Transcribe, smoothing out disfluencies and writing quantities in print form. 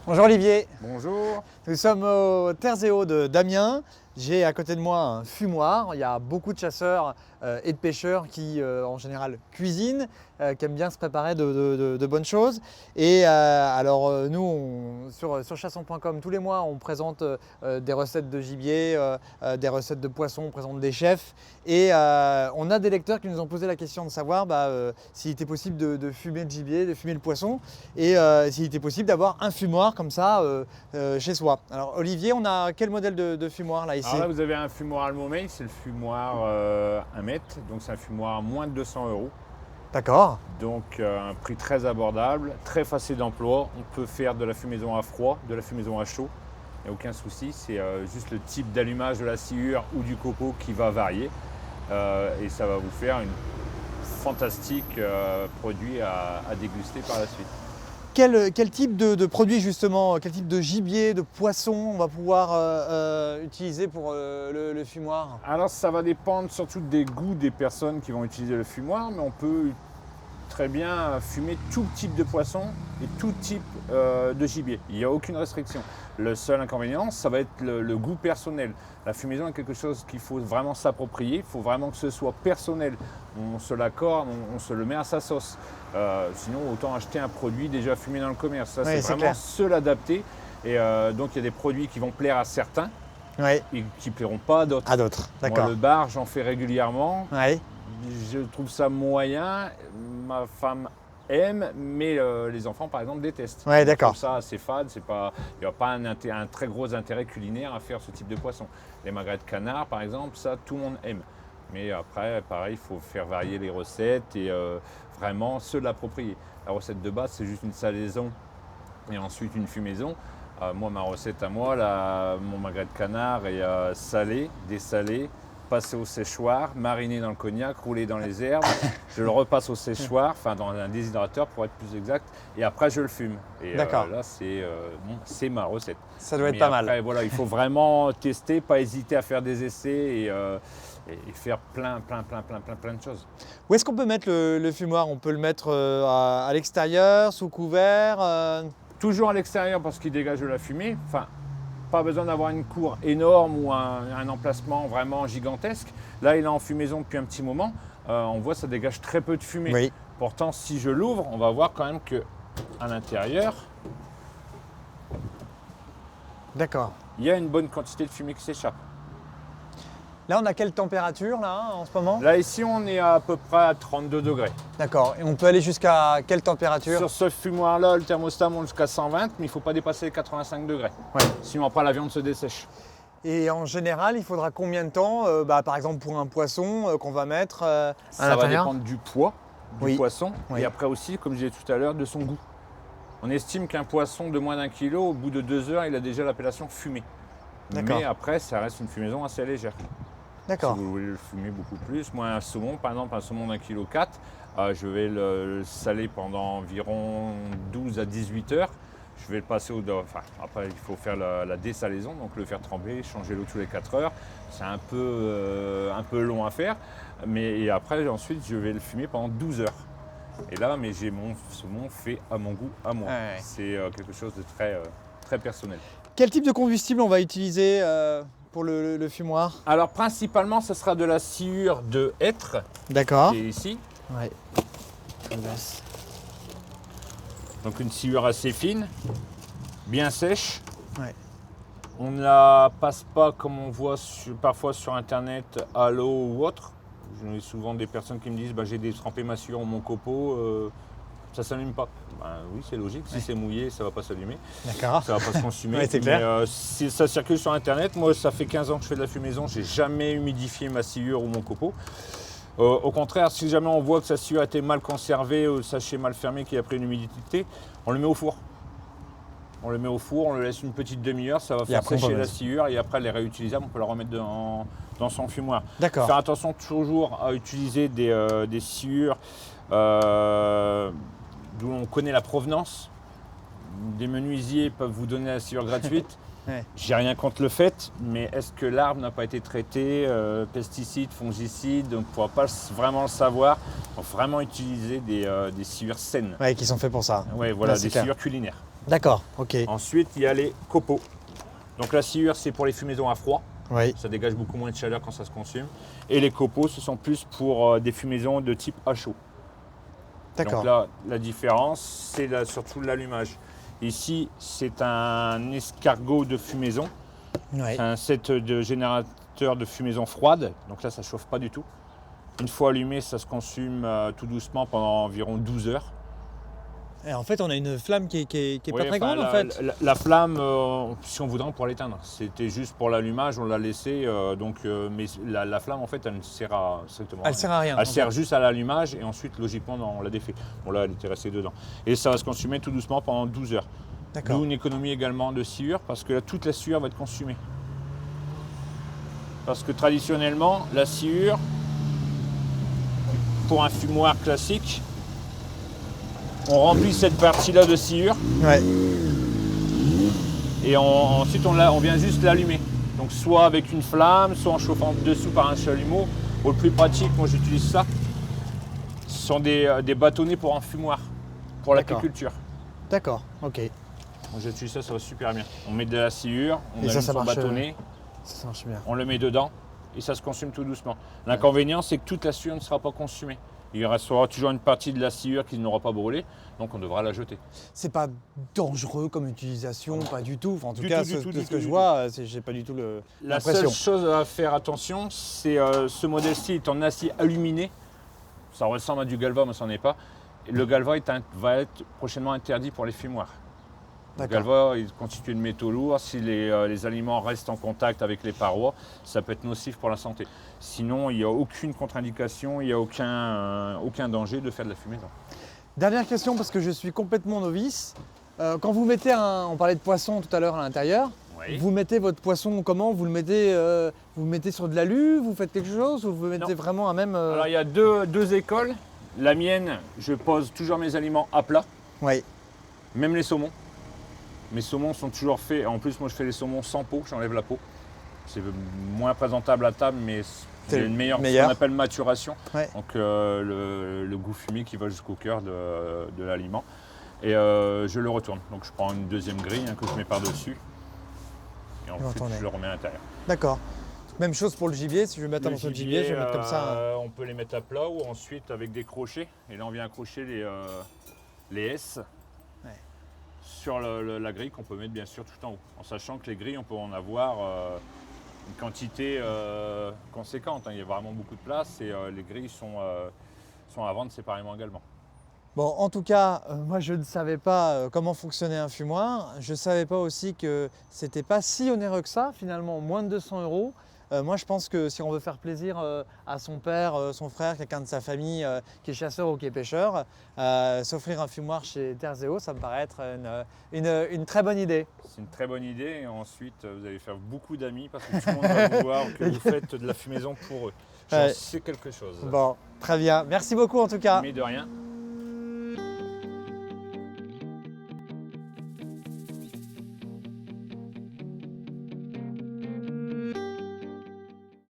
Bonjour Olivier, Bonjour. nous sommes aux Terres et Eaux de d'Amiens. J'ai à côté de moi un fumoir. Il y a beaucoup de chasseurs et de pêcheurs qui en général cuisinent, qui aiment bien se préparer de bonnes choses. Et nous, sur chasson.com, tous les mois, on présente des recettes de gibier, des recettes de poissons, on présente des chefs. Et on a des lecteurs qui nous ont posé la question de savoir s'il était possible de fumer le gibier, de fumer le poisson, et s'il était possible d'avoir un fumoir comme ça chez soi. Alors Olivier, on a quel modèle de fumoir là ici? Alors là, vous avez un fumoir Almomey, c'est le fumoir 1 mètre, donc c'est un fumoir à moins de 200 €. D'accord. Donc un prix très abordable, très facile d'emploi. On peut faire de la fumaison à froid, de la fumaison à chaud, il n'y a aucun souci. C'est juste le type d'allumage de la sciure ou du copeau qui va varier. Et ça va vous faire un fantastique produit à déguster par la suite. Quel type de produit justement, quel type de gibier, de poisson on va pouvoir utiliser pour le fumoir? Alors ça va dépendre surtout des goûts des personnes qui vont utiliser le fumoir, mais on peut très bien fumer tout type de poisson et tout type de gibier. Il n'y a aucune restriction. Le seul inconvénient, ça va être le goût personnel. La fumaison est quelque chose qu'il faut vraiment s'approprier, il faut vraiment que ce soit personnel. On se l'accorde, on se le met à sa sauce. Sinon, autant acheter un produit déjà fumé dans le commerce. Ça, Oui, c'est c'est vraiment clair. se l'adapter. Et donc, il y a des produits qui vont plaire à certains Oui, et qui ne plairont pas à d'autres. à d'autres, Moi, d'accord. le bar, j'en fais régulièrement. Oui, Je trouve ça moyen. Ma femme aime, mais les enfants, par exemple, détestent. Ouais, Je d'accord. trouve ça assez fade. Il n'y a pas un très gros intérêt culinaire à faire ce type de poisson. Les magrets de canard, par exemple, ça, tout le monde aime. Mais après, pareil, il faut faire varier les recettes et vraiment se l'approprier. La recette de base, c'est juste une salaison et ensuite une fumaison. Moi, ma recette à moi, mon magret de canard est salé, dessalé, passé au séchoir, mariné dans le cognac, roulé dans les herbes. Je le repasse au séchoir, enfin dans un déshydrateur pour être plus exact, et après je le fume. Et D'accord. là, c'est ma recette. ça doit être Mais pas après, mal. voilà, il faut vraiment tester, pas hésiter à faire des essais et faire plein de choses. Où est-ce qu'on peut mettre le fumoir? On peut le mettre à l'extérieur, sous couvert Toujours à l'extérieur parce qu'il dégage de la fumée. Enfin, pas besoin d'avoir une cour énorme ou un emplacement vraiment gigantesque. Là, il est en fumaison depuis un petit moment. On voit que ça dégage très peu de fumée. Oui, Pourtant, si je l'ouvre, on va voir quand même qu'à l'intérieur, d'accord. il y a une bonne quantité de fumée qui s'échappe. Là, on a quelle température là en ce moment? Là, ici, on est à peu près à 32 degrés. D'accord. Et on peut aller jusqu'à quelle température? Sur ce fumoir-là, le thermostat monte jusqu'à 120, mais il ne faut pas dépasser les 85 degrés. Ouais. Sinon, après, la viande se dessèche. Et en général, il faudra combien de temps, par exemple pour un poisson qu'on va mettre à Ça va l'intérieur? dépendre du poids du Oui. poisson Oui. et après aussi, comme je disais tout à l'heure, de son goût. On estime qu'un poisson de moins d'1 kilo, au bout de 2 heures, il a déjà l'appellation fumée. D'accord. Mais après, ça reste une fumaison assez légère. Si D'accord. vous voulez le fumer beaucoup plus, moi un saumon, par exemple un saumon d'1,4 kg, je vais le saler pendant environ 12 à 18 heures. Je vais le passer après il faut faire la désalaison, donc le faire tremper, changer l'eau tous les 4 heures. C'est un peu long à faire, et après ensuite je vais le fumer pendant 12 heures. Et là, j'ai mon saumon fait à mon goût, à moi. Ouais. C'est quelque chose de très personnel. Quel type de combustible on va utiliser pour le fumoir? Alors principalement, ce sera de la sciure de hêtre, D'accord. qui est ici. Ouais. Je laisse. Donc une sciure assez fine, bien sèche. Ouais. On ne la passe pas comme on voit parfois sur internet à l'eau ou autre. J'ai souvent des personnes qui me disent j'ai détrempé ma sciure ou mon copeau, ça ne s'allume pas. Oui, c'est logique, si c'est mouillé, ça ne va pas s'allumer, D'accord. ça ne va pas se consumer. Ouais, c'est clair. Mais si ça circule sur internet, moi ça fait 15 ans que je fais de la fumaison, j'ai jamais humidifié ma sciure ou mon copeau. Au contraire, si jamais on voit que sa sciure a été mal conservée ou le sachet mal fermé qui a pris une humidité, on le met au four. On le met au four, on le laisse une petite demi-heure, ça va faire après, on sécher peut la mettre. sciure et après elle est réutilisable, on peut la remettre dans son fumoir. D'accord. Faire attention toujours à utiliser des sciures d'où on connaît la provenance. Des menuisiers peuvent vous donner la sciure gratuite. Ouais. J'ai rien contre le fait, mais est-ce que l'arbre n'a pas été traité, pesticides, fongicides, on ne pourra pas vraiment le savoir. Il faut vraiment utiliser des sciures saines. Ouais, qui sont faits pour ça. Ouais, voilà, Ouais, c'est des clair. sciures culinaires. D'accord, ok. Ensuite, il y a les copeaux. Donc la sciure, c'est pour les fumaisons à froid. Oui, Ça dégage beaucoup moins de chaleur quand ça se consume. Et les copeaux, ce sont plus pour des fumaisons de type à chaud. d'accord. Donc là, la différence, c'est surtout l'allumage. Ici, c'est un escargot de fumaison, Ouais. un set de générateur de fumaison froide. Donc là, ça ne chauffe pas du tout. Une fois allumé, ça se consume tout doucement pendant environ 12 heures. Et en fait, on a une flamme qui est Oui, pas très enfin, grande en fait. La flamme, si on voudrait, on pourrait l'éteindre. C'était juste pour l'allumage, on l'a laissé. Mais la flamme, en fait, elle ne sert à strictement Elle rien. sert à rien. Elle en sert fait. juste à l'allumage et ensuite, logiquement, on l'a défait. Bon, là, elle était restée dedans. Et ça va se consumer tout doucement pendant 12 heures. D'accord. D'où une économie également de sciure parce que là, toute la sciure va être consumée. Parce que traditionnellement, la sciure, pour un fumoir classique, on remplit cette partie-là de sciure Ouais. et ensuite on vient juste l'allumer. Donc soit avec une flamme, soit en chauffant dessous par un chalumeau. Ou le plus pratique, moi j'utilise ça, ce sont des bâtonnets pour un fumoir, pour D'accord. l'agriculture. D'accord, ok. Moi j'utilise ça, ça va super bien. On met de la sciure, on Et ça, allume ça son marche, bâtonnet, Ça marche bien. on le met dedans et ça se consume tout doucement. L'inconvénient, c'est que toute la sciure ne sera pas consumée. Il restera toujours une partie de la sciure qui n'aura pas brûlé, donc on devra la jeter. C'est pas dangereux comme utilisation, pas du tout. Enfin, en tout Du cas, tout, du tout, de du ce que tout, je du vois, j'ai pas du tout La seule l'impression. chose à faire attention, c'est ce modèle-ci est en acier aluminé. Ça ressemble à du galva, mais ça n'en est pas. Et le galva va être prochainement interdit pour les fumoirs. Le D'accord. galva est constitué de métaux lourds. Si les aliments restent en contact avec les parois, ça peut être nocif pour la santé. Sinon, il n'y a aucune contre-indication, il n'y a aucun danger de faire de la fumaison. Dernière question, parce que je suis complètement novice. Quand vous mettez on parlait de poisson tout à l'heure à l'intérieur, Oui. vous mettez votre poisson comment? Vous le mettez sur de l'alu? Vous faites quelque chose? Ou vous mettez Non. vraiment à même Alors, il y a deux écoles. La mienne, je pose toujours mes aliments à plat, Oui, même les saumons. Mes saumons sont toujours faits. En plus, moi, je fais les saumons sans peau. J'enlève la peau. C'est moins présentable à table, mais C'est c'est une meilleure, ce meilleur. qu'on appelle maturation. Ouais. Donc, le goût fumé qui va jusqu'au cœur de l'aliment. Et je le retourne. Donc, je prends une deuxième grille que je mets par-dessus. Et ensuite, retournez. je le remets à l'intérieur. d'accord. Même chose pour le gibier. Si je veux mettre un morceau de gibier, je vais mettre comme ça. On peut les mettre à plat ou ensuite avec des crochets. Et là, on vient accrocher les S. Ouais. Sur la grille qu'on peut mettre bien sûr tout en haut. En sachant que les grilles, on peut en avoir une quantité conséquente. Il y a vraiment beaucoup de place et les grilles sont à vendre séparément également. Bon, en tout cas, moi je ne savais pas comment fonctionnait un fumoir. Je ne savais pas aussi que c'était pas si onéreux que ça, finalement, moins de 200 €. Moi je pense que si on veut faire plaisir à son père, son frère, quelqu'un de sa famille qui est chasseur ou qui est pêcheur, s'offrir un fumoir chez Terres et Eaux, ça me paraît être une très bonne idée. C'est une très bonne idée et ensuite vous allez faire beaucoup d'amis parce que tout le monde va vous voir que vous faites de la fumaison pour eux. J'en Ouais. sais quelque chose. Bon, très bien. Merci beaucoup en tout cas. Mais de rien.